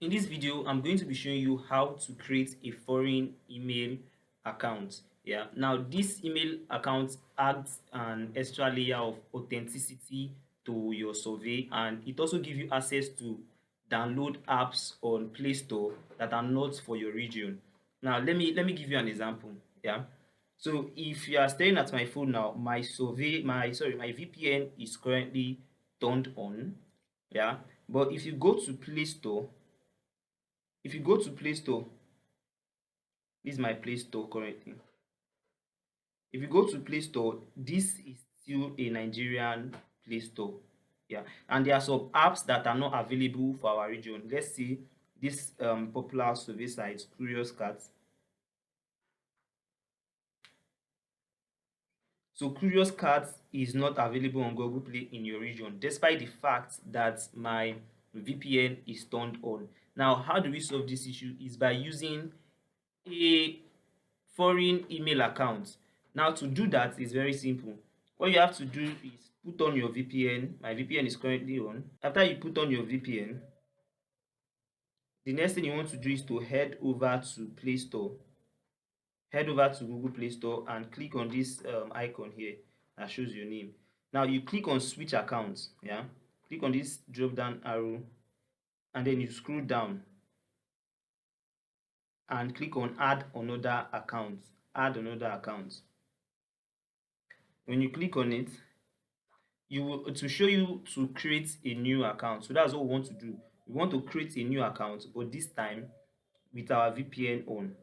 In this video, I'm going to be showing you how to create a foreign email account. Yeah. Now, this email account adds an extra layer of authenticity to your survey, and it also gives you access to download apps on Play Store that are not for your region. Now, let me give you an example. Yeah. So if you are staring at my phone now, my VPN is currently turned on. Yeah. But if you go to Play Store, if you go to Play Store, this is my Play Store currently. If you go to Play Store, this is still a Nigerian Play Store. Yeah, and there are some apps that are not available for our region. Let's see this popular survey site, Curious Cat. So Curious Cat is not available on Google Play in your region, despite the fact that my VPN is turned on. Now, how do we solve this issue? Is by using a foreign email account. Now, to do that is very simple. What you have to do is put on your VPN. My VPN is currently on. After you put on your VPN, the next thing you want to do is to head over to Play Store. Head over to Google Play Store and click on this icon here that shows your name. Now you click on switch accounts. Yeah, click on this drop down arrow and then you scroll down and click on add another account. Add another account. When you click on it, it will show you to create a new account. So that's what we want to do. We want to create a new account, but this time with our VPN on.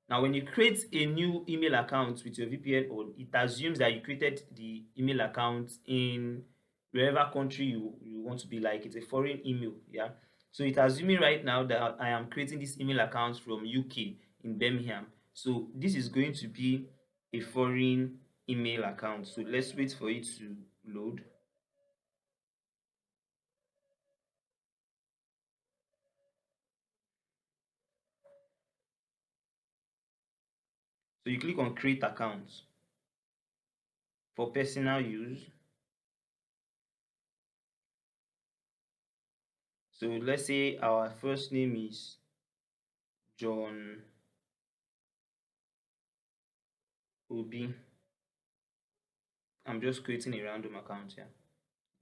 Now, when you create a new email account with your VPN on, it assumes that you created the email account in wherever country you want to be, like it's a foreign email. Yeah. So it's assuming right now that I am creating this email account from UK in Birmingham. So this is going to be a foreign email account. So let's wait for it to load. So you click on create account for personal use. So let's say our first name is John Obi. I'm just creating a random account here.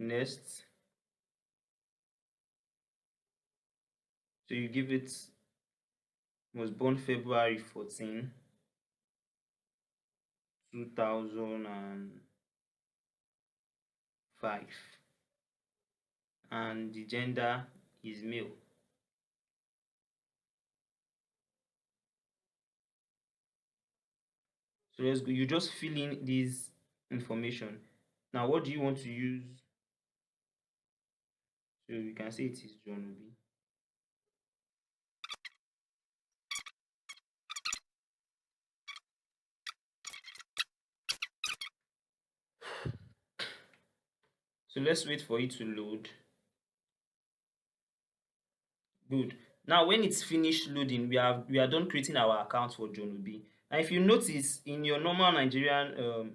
Next, so you give it was born February 14, 2005, and the gender is male. So let's go. You just fill in this information. Now, what do you want to use? So you can say it is John Obi. So let's wait for it to load. Good. Now, when it's finished loading, we are done creating our account for John Obi. And if you notice, in your normal Nigerian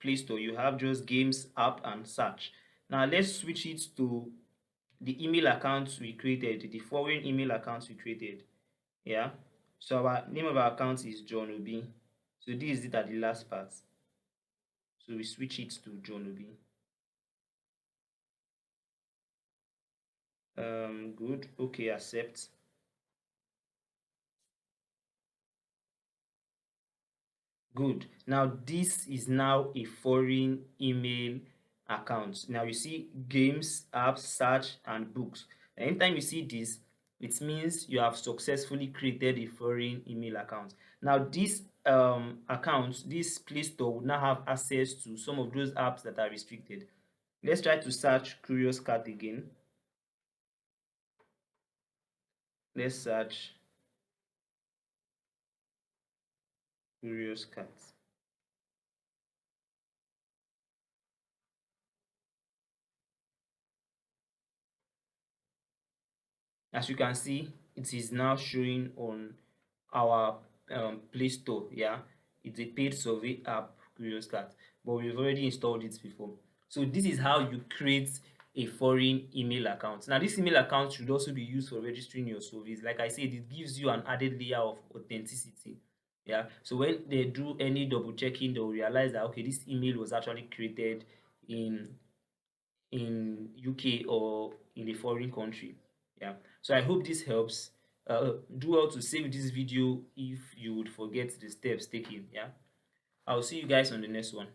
Play Store, you have just games, app, and search. Now, let's switch it to the email accounts we created, the foreign email accounts we created. Yeah. So our name of our account is John Obi. So this is it at the last part. So we switch it to John Obi. Good. Okay, accept. Good. Now this is now a foreign email account. Now you see games, apps, search, and books. Anytime you see this, it means you have successfully created a foreign email account. Now this account, this Play Store will now have access to some of those apps that are restricted. Let's try to search Curious Cat again. Let's search Curious Cat. As you can see, it is now showing on our Play Store. Yeah, it's a paid survey app, Curious Cat, but we've already installed it before. So this is how you create a foreign email account. Now, this email account should also be used for registering your service. Like I said, it gives you an added layer of authenticity. Yeah. So when they do any double checking, they'll realize that okay, this email was actually created in UK or in a foreign country. Yeah. So I hope this helps. Do well to save this video if you would forget the steps taken. Yeah. I'll see you guys on the next one.